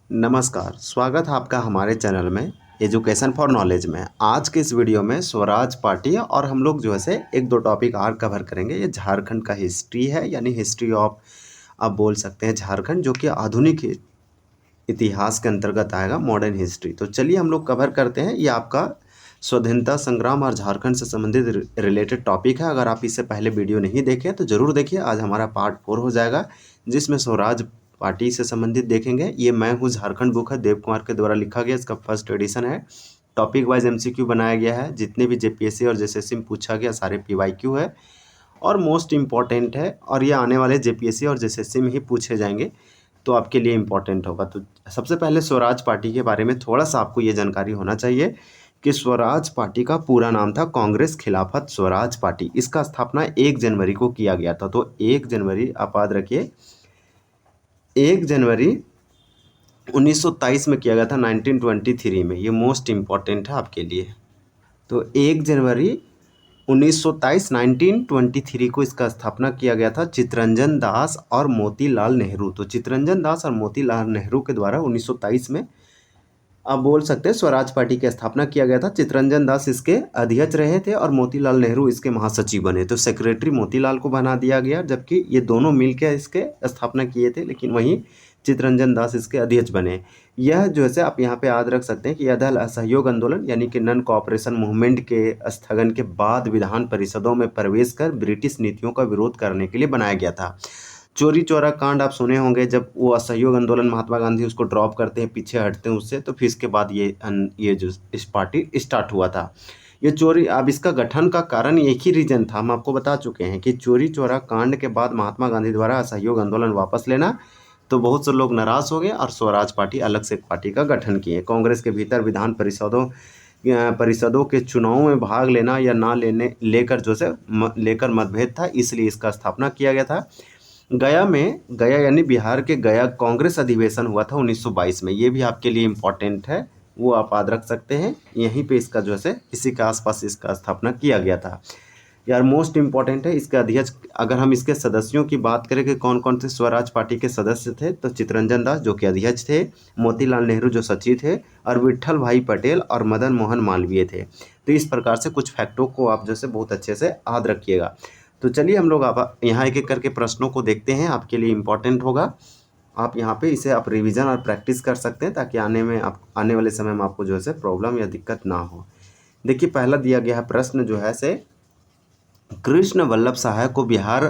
नमस्कार, स्वागत है आपका हमारे चैनल में एजुकेशन फॉर नॉलेज में। आज के इस वीडियो में स्वराज पार्टी और हम लोग जो है से एक दो टॉपिक और कवर करेंगे। ये झारखंड का हिस्ट्री है, यानी हिस्ट्री ऑफ आप बोल सकते हैं झारखंड, जो कि आधुनिक इतिहास के अंतर्गत आएगा, मॉडर्न हिस्ट्री। तो चलिए हम लोग कवर करते हैं। ये आपका स्वतंत्रता संग्राम और झारखंड से संबंधित रिलेटेड टॉपिक है। अगर आप इससे पहले वीडियो नहीं देखे तो ज़रूर देखिए। आज हमारा पार्ट 4 हो जाएगा, जिसमें स्वराज पार्टी से संबंधित देखेंगे। ये मैं हूँ झारखंड बुक है, देव कुमार के द्वारा लिखा गया, इसका फर्स्ट एडिशन है। टॉपिक वाइज एमसीक्यू बनाया गया है। जितने भी जेपीएससी और जेएसएससी में पूछा गया सारे पीवाईक्यू है और मोस्ट इम्पॉर्टेंट है, और ये आने वाले जेपीएससी और जेएसएससी में ही पूछे जाएंगे, तो आपके लिए इम्पॉर्टेंट होगा। तो सबसे पहले स्वराज पार्टी के बारे में थोड़ा सा आपको ये जानकारी होना चाहिए कि स्वराज पार्टी का पूरा नाम था कांग्रेस खिलाफत स्वराज पार्टी। इसका स्थापना 1 जनवरी को किया गया था। तो 1 जनवरी आप याद रखिए, 1 जनवरी 1923 में किया गया था, 1923 में। ये मोस्ट इम्पॉर्टेंट है आपके लिए। तो 1 जनवरी 1923 1923 को इसका स्थापना किया गया था चित्तरंजन दास और मोतीलाल नेहरू। तो चित्तरंजन दास और मोतीलाल नेहरू के द्वारा 1923 में आप बोल सकते हैं स्वराज पार्टी की स्थापना किया गया था। चित्तरंजन दास इसके अध्यक्ष रहे थे और मोतीलाल नेहरू इसके महासचिव बने। तो सेक्रेटरी मोतीलाल को बना दिया गया, जबकि ये दोनों मिलकर इसके स्थापना किए थे, लेकिन वहीं चित्तरंजन दास इसके अध्यक्ष बने। यह जो है आप यहाँ पे याद रख सकते हैं कि यह दल असहयोग आंदोलन यानी कि नॉन कोऑपरेशन मूवमेंट के स्थगन के बाद विधान परिषदों में प्रवेश कर ब्रिटिश नीतियों का विरोध करने के लिए बनाया गया था। चोरी चौरा कांड आप सुने होंगे, जब वो असहयोग आंदोलन महात्मा गांधी उसको ड्रॉप करते हैं, पीछे हटते हैं उससे, तो फिर इसके बाद ये जो इस पार्टी स्टार्ट हुआ था। ये चोरी, अब इसका गठन का कारण एक ही रीजन था, हम आपको बता चुके हैं कि चोरी चौरा कांड के बाद महात्मा गांधी द्वारा असहयोग आंदोलन वापस लेना। तो बहुत से लोग नाराज हो गए और स्वराज पार्टी अलग से एक पार्टी का गठन किए। कांग्रेस के भीतर विधान परिषदों के चुनाव में भाग लेना या ना लेने लेकर जो से लेकर मतभेद था, इसलिए इसका स्थापना किया गया था। गया यानी बिहार के गया कांग्रेस अधिवेशन हुआ था 1922 में। ये भी आपके लिए इम्पोर्टेंट है, वो आप याद रख सकते हैं। यहीं पे इसका जो है इसी के आसपास इसका स्थापना किया गया था। यार मोस्ट इम्पॉर्टेंट है इसके अध्यक्ष। अगर हम इसके सदस्यों की बात करें कि कौन कौन से स्वराज पार्टी के सदस्य थे, तो चित्तरंजन दास जो कि अध्यक्ष थे, मोतीलाल नेहरू जो सचिव थे, और विट्ठल भाई पटेल और मदन मोहन मालवीय थे। तो इस प्रकार से कुछ फैक्टों को आप जैसे बहुत अच्छे से याद रखिएगा। तो चलिए हम लोग आप यहाँ एक एक करके प्रश्नों को देखते हैं, आपके लिए इम्पोर्टेंट होगा। आप यहाँ पे इसे आप रिवीजन और प्रैक्टिस कर सकते हैं, ताकि आने वाले समय में आपको जो है प्रॉब्लम या दिक्कत ना हो। देखिए पहला दिया गया है प्रश्न जो है से, कृष्ण वल्लभ सहाय को बिहार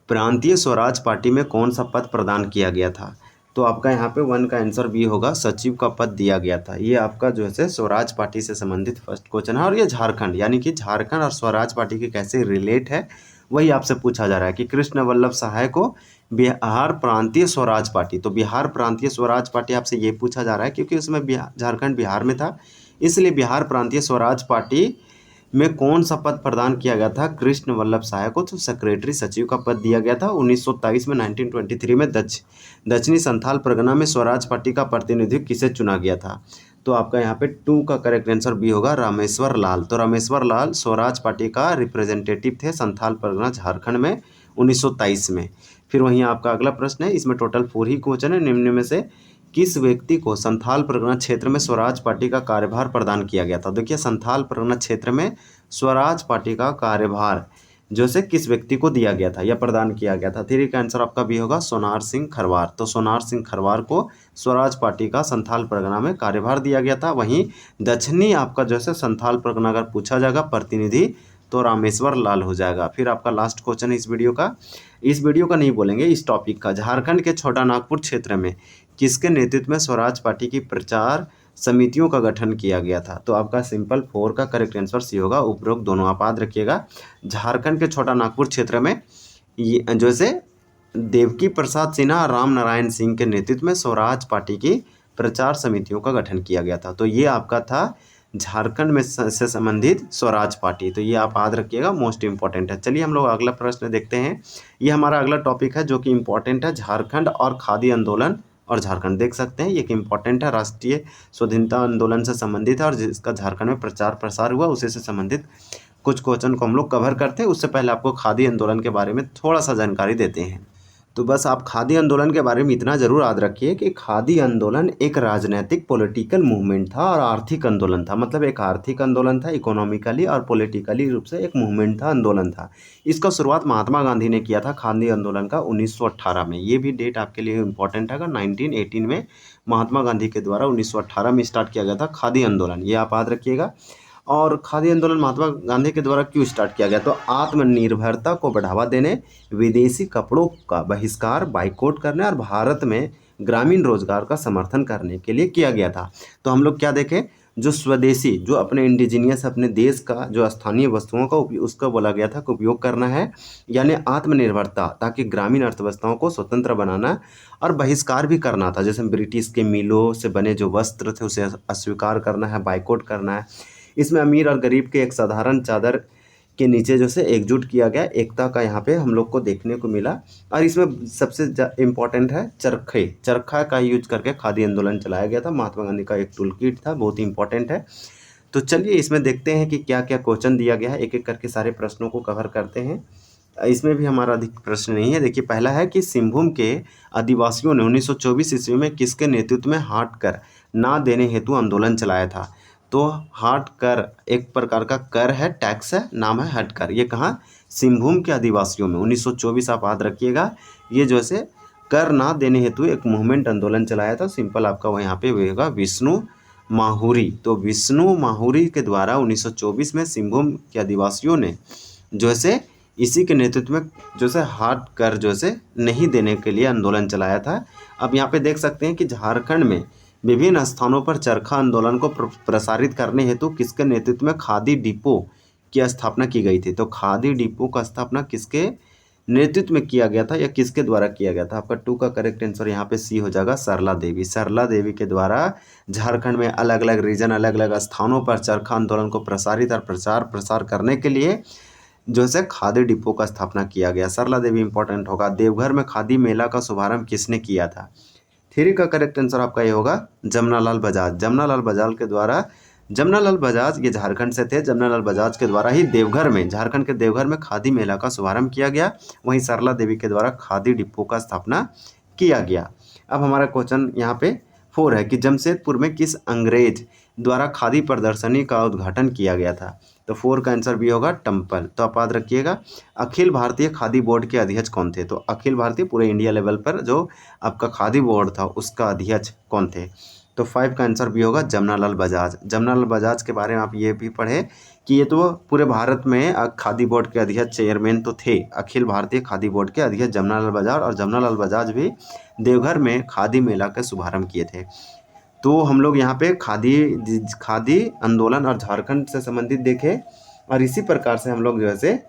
प्रांतीय स्वराज पार्टी में कौन सा पद प्रदान किया गया था? तो आपका यहाँ पे 1 का आंसर बी होगा, सचिव का पद दिया गया था। ये आपका जो है स्वराज पार्टी से संबंधित फर्स्ट क्वेश्चन है। और ये झारखंड, यानी कि झारखंड और स्वराज पार्टी के कैसे रिलेट है, वही आपसे पूछा जा रहा है कि कृष्ण वल्लभ सहाय को बिहार प्रांतीय स्वराज पार्टी। तो बिहार प्रांतीय स्वराज पार्टी आपसे ये पूछा जा रहा है क्योंकि उसमें झारखंड बिहार में था, इसलिए बिहार प्रांतीय स्वराज पार्टी में कौन सा पद प्रदान किया गया था कृष्ण वल्लभ सहाय को? तो सेक्रेटरी सचिव का पद दिया गया था 1923 में। 1923 में दक्षिणी संथाल परगना में स्वराज पार्टी का प्रतिनिधित्व किसे चुना गया था? तो आपका यहाँ पे 2 का करेक्ट आंसर बी होगा, रामेश्वर लाल। तो रामेश्वर लाल स्वराज पार्टी का रिप्रेजेंटेटिव थे संथाल परगना झारखंड में 1923 में। फिर वहीं आपका अगला प्रश्न है, इसमें टोटल 4 ही क्वेश्चन है। निम्न में से किस व्यक्ति को संथाल परगना क्षेत्र में स्वराज पार्टी का कार्यभार प्रदान किया गया था? देखिए संथाल परगना क्षेत्र में स्वराज पार्टी का कार्यभार जो से किस व्यक्ति को दिया गया था या प्रदान किया गया था? 3 का आंसर आपका भी होगा, सोनार सिंह खरवार। तो सोनार सिंह खरवार को स्वराज पार्टी का संथाल परगना में कार्यभार दिया गया था। वहीं दक्षिणी आपका जो है संथाल परगना अगर पूछा जाएगा प्रतिनिधि, तो रामेश्वर लाल हो जाएगा। फिर आपका लास्ट क्वेश्चन है इस वीडियो का नहीं बोलेंगे, इस टॉपिक का। झारखंड के छोटा नागपुर क्षेत्र में किसके नेतृत्व में स्वराज पार्टी की प्रचार समितियों का गठन किया गया था? तो आपका सिंपल 4 का करेक्ट आंसर सी होगा, उपरोक्त दोनों आप याद रखिएगा। झारखंड के छोटा नागपुर क्षेत्र में ये जैसे देवकी प्रसाद सिन्हा और राम नारायण सिंह के नेतृत्व में स्वराज पार्टी की प्रचार समितियों का गठन किया गया था। तो ये आपका था झारखंड में से संबंधित स्वराज पार्टी। तो ये आप याद रखिएगा, मोस्ट इंपॉर्टेंट है। चलिए हम लोग अगला प्रश्न देखते हैं। ये हमारा अगला टॉपिक है जो कि इम्पोर्टेंट है, झारखंड और खादी आंदोलन और झारखंड। देख सकते हैं ये कि इम्पोर्टेंट है, राष्ट्रीय स्वतंत्रता आंदोलन से संबंधित है और जिसका झारखंड में प्रचार प्रसार हुआ उसी से संबंधित कुछ क्वेश्चन को हम लोग कवर करते हैं। उससे पहले आपको खादी आंदोलन के बारे में थोड़ा सा जानकारी देते हैं। तो बस आप खादी आंदोलन के बारे में इतना ज़रूर याद रखिए कि खादी आंदोलन एक राजनीतिक पॉलिटिकल मूवमेंट था और आर्थिक आंदोलन था। मतलब एक आर्थिक आंदोलन था, इकोनॉमिकली और पॉलिटिकली रूप से एक मूवमेंट था, आंदोलन था। इसका शुरुआत महात्मा गांधी ने किया था खादी आंदोलन का 1918 में। ये भी डेट आपके लिए इम्पोर्टेंट है, 1918 में महात्मा गांधी के द्वारा 1918 में स्टार्ट किया गया था खादी आंदोलन, ये आप याद रखिएगा। और खादी आंदोलन महात्मा गांधी के द्वारा क्यों स्टार्ट किया गया, तो आत्मनिर्भरता को बढ़ावा देने, विदेशी कपड़ों का बहिष्कार, बाइकआउट करने और भारत में ग्रामीण रोजगार का समर्थन करने के लिए किया गया था। तो हम लोग क्या देखें, जो स्वदेशी, जो अपने इंडिजीनियस, अपने देश का जो स्थानीय वस्तुओं का उसका बोला गया था कि उपयोग करना है, यानी आत्मनिर्भरता, ताकि ग्रामीण अर्थव्यवस्थाओं को स्वतंत्र बनाना और बहिष्कार भी करना था। जैसे ब्रिटिश के मिलों से बने जो वस्त्र थे उसे अस्वीकार करना है, बाइकआउट करना है। इसमें अमीर और गरीब के एक साधारण चादर के नीचे जो से एकजुट किया गया, एकता का यहाँ पे हम लोग को देखने को मिला। और इसमें सबसे इम्पोर्टेंट है चरखा का यूज करके खादी आंदोलन चलाया गया था। महात्मा गांधी का एक टूल किट था, बहुत ही इंपॉर्टेंट है। तो चलिए इसमें देखते हैं कि क्या क्या क्वेश्चन दिया गया है, एक एक करके सारे प्रश्नों को कवर करते हैं। इसमें भी हमारा अधिक प्रश्न नहीं है। देखिए पहला है कि सिंहभूम के आदिवासियों ने 1924 ईस्वी में किसके नेतृत्व में हाट कर ना देने हेतु आंदोलन चलाया था। तो हाट कर एक प्रकार का कर है, टैक्स है, नाम है हटकर। ये कहाँ, सिंहभूम के आदिवासियों में 1924, आप याद रखिएगा। ये जो है कर ना देने हेतु एक मूवमेंट आंदोलन चलाया था। सिंपल आपका यहाँ पे होगा विष्णु माहुरी। तो विष्णु माहुरी के द्वारा 1924 में सिंहभूम के आदिवासियों ने जो है इसी के नेतृत्व में जो है हाट कर जो है नहीं देने के लिए आंदोलन चलाया था। अब यहाँ पे देख सकते हैं कि झारखंड में विभिन्न स्थानों पर चरखा आंदोलन को प्रसारित करने हेतु किसके नेतृत्व में खादी डिपो की स्थापना की गई थी। तो खादी डिपो का स्थापना किसके नेतृत्व में किया गया था या किसके द्वारा किया गया था। आपका 2 का करेक्ट आंसर यहाँ पे सी हो जाएगा, सरला देवी। सरला देवी के द्वारा झारखंड में अलग अलग रीजन, अलग अलग स्थानों पर चरखा आंदोलन को प्रसारित और प्रसार करने के लिए जो है खादी डिपो का स्थापना किया गया। सरला देवी इंपॉर्टेंट होगा। देवघर में खादी मेला का शुभारंभ किसने किया था। 3 का करेक्ट आंसर आपका ये होगा, जमनालाल बजाज। जमनालाल बजाज के द्वारा, जमनालाल बजाज ये झारखंड से थे। जमनालाल बजाज के द्वारा ही देवघर में, झारखंड के देवघर में खादी मेला का शुभारंभ किया गया। वहीं सरला देवी के द्वारा खादी डिपो का स्थापना किया गया। अब हमारा क्वेश्चन यहाँ पे 4 है कि जमशेदपुर में किस अंग्रेज द्वारा खादी प्रदर्शनी का उद्घाटन किया गया था। तो 4 का आंसर भी होगा, टम्पल। तो आप याद रखिएगा। अखिल भारतीय खादी बोर्ड के अध्यक्ष कौन थे। तो अखिल भारतीय पूरे इंडिया लेवल पर जो आपका खादी बोर्ड था उसका अध्यक्ष कौन थे। तो 5 का आंसर भी होगा, जमनालाल बजाज। जमनालाल बजाज के बारे में आप ये भी पढ़े कि ये तो पूरे भारत में खादी बोर्ड के अध्यक्ष, चेयरमैन तो थे। अखिल भारतीय खादी बोर्ड के अध्यक्ष जमनालाल बजाज, और जमनालाल बजाज भी देवघर में खादी मेला का शुभारंभ किए थे। तो हम लोग यहाँ पे खादी आंदोलन और झारखंड से संबंधित देखे, और इसी प्रकार से हम लोग जो है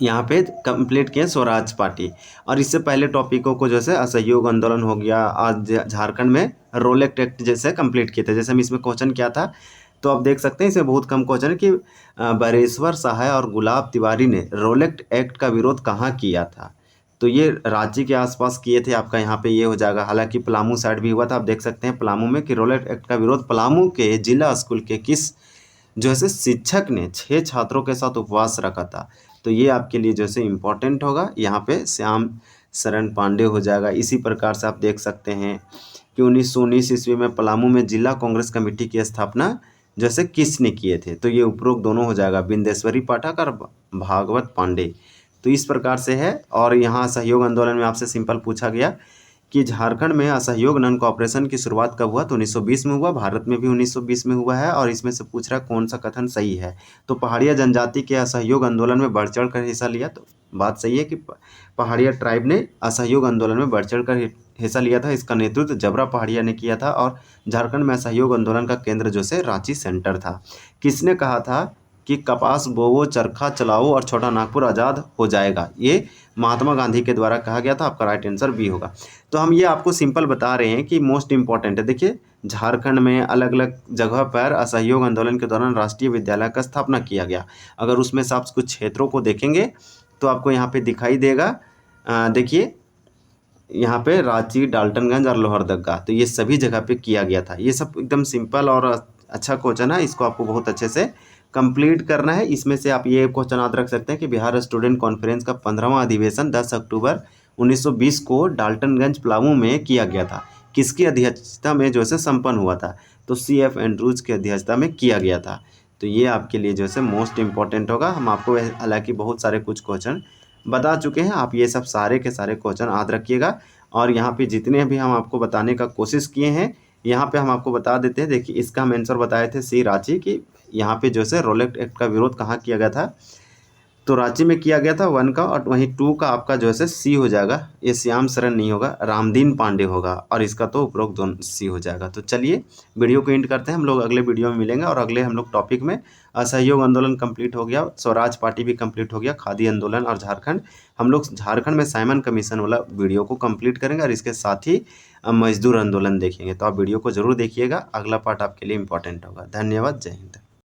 यहाँ पे कंप्लीट किए स्वराज पार्टी। और इससे पहले टॉपिकों को जैसे असहयोग आंदोलन हो गया, आज झारखंड में रोलेक्ट एक्ट जैसे कंप्लीट किए थे। जैसे हम इसमें क्वेश्चन क्या था, तो आप देख सकते हैं इसमें बहुत कम क्वेश्चन है कि बरेश्वर सहाय और गुलाब तिवारी ने रोलेक्ट एक्ट का विरोध कहाँ किया था। तो ये रांची के आसपास किए थे। आपका यहाँ पे ये हो जाएगा। हालांकि पलामू साइड भी हुआ था। आप देख सकते हैं पलामू में कि रोलेक्ट एक्ट का विरोध पलामू के जिला स्कूल के किस जो है शिक्षक ने 6 छात्रों के साथ उपवास रखा था। तो ये आपके लिए जैसे इम्पोर्टेंट होगा। यहाँ पे श्याम शरण पांडे हो जाएगा। इसी प्रकार से आप देख सकते हैं कि 1919 ईस्वी में पलामू में जिला कांग्रेस कमेटी की स्थापना जैसे किसने किए थे। तो ये उपरोक्त दोनों हो जाएगा, बिंदेश्वरी पाठक और भागवत पांडे। तो इस प्रकार से है। और यहाँ असहयोग आंदोलन में आपसे सिंपल पूछा गया कि झारखंड में असहयोग नॉन कोऑपरेशन की शुरुआत कब हुआ। तो 1920 में हुआ। भारत में भी 1920 में हुआ है। और इसमें से पूछ रहा कौन सा कथन सही है। तो पहाड़िया जनजाति के असहयोग आंदोलन में बढ़ चढ़ कर हिस्सा लिया। तो बात सही है कि पहाड़िया ट्राइब ने असहयोग आंदोलन में बढ़ चढ़ कर हिस्सा लिया था। इसका नेतृत्व जबरा पहाड़िया ने किया था। और झारखंड में असहयोग आंदोलन का केंद्र जो से रांची सेंटर था। किसने कहा था कि कपास बोवो, चरखा चलाओ और छोटा नागपुर आज़ाद हो जाएगा। ये महात्मा गांधी के द्वारा कहा गया था। आपका राइट आंसर बी होगा। तो हम ये आपको सिंपल बता रहे हैं कि मोस्ट इंपॉर्टेंट है। देखिए झारखंड में अलग अलग जगह पर असहयोग आंदोलन के दौरान राष्ट्रीय विद्यालय का स्थापना किया गया। अगर उसमें से आप कुछ क्षेत्रों को देखेंगे तो आपको यहाँ पे दिखाई देगा। देखिए यहाँ पे रांची, डाल्टनगंज और लोहरदगा, तो ये सभी जगह पे किया गया था। ये सब एकदम सिंपल और अच्छा क्वेश्चन है। इसको आपको बहुत अच्छे से कंप्लीट करना है। इसमें से आप ये क्वेश्चन याद रख सकते हैं कि बिहार स्टूडेंट कॉन्फ्रेंस का 15वां अधिवेशन 10 अक्टूबर 1920 को डाल्टनगंज पलामू में किया गया था। किसकी अध्यक्षता में जो है संपन्न हुआ था? तो CF एंड्रूज की अध्यक्षता में किया गया था। तो ये आपके लिए जो है मोस्ट इम्पॉर्टेंट होगा। हम आपको हालांकि बहुत सारे कुछ क्वेश्चन बता चुके हैं, आप ये सब सारे के सारे क्वेश्चन याद रखिएगा। और यहाँ पे जितने भी हम आपको बताने का कोशिश किए हैं, यहाँ पे हम आपको बता देते हैं। देखिए, इसका हम आंसर बताए थे सी रांची की। यहाँ पे जो है रोलेट एक्ट का विरोध कहाँ किया गया था? तो रांची में किया गया था 1 का, और वहीं 2 का आपका जो है सी हो जाएगा। ये श्याम शरण नहीं होगा, रामदीन पांडे होगा, और इसका तो उपरोक्त दोनों सी हो जाएगा। तो चलिए वीडियो को एंड करते हैं। हम लोग अगले वीडियो में मिलेंगे, और अगले हम लोग टॉपिक में असहयोग आंदोलन कंप्लीट हो गया, स्वराज पार्टी भी कंप्लीट हो गया, खादी आंदोलन और झारखंड। हम लोग झारखंड में साइमन कमीशन वाला वीडियो को कंप्लीट करेंगे, और इसके साथ ही मजदूर आंदोलन देखेंगे। तो आप वीडियो को जरूर देखिएगा, अगला पार्ट आपके लिए इंपॉर्टेंट होगा। धन्यवाद, जय हिंद।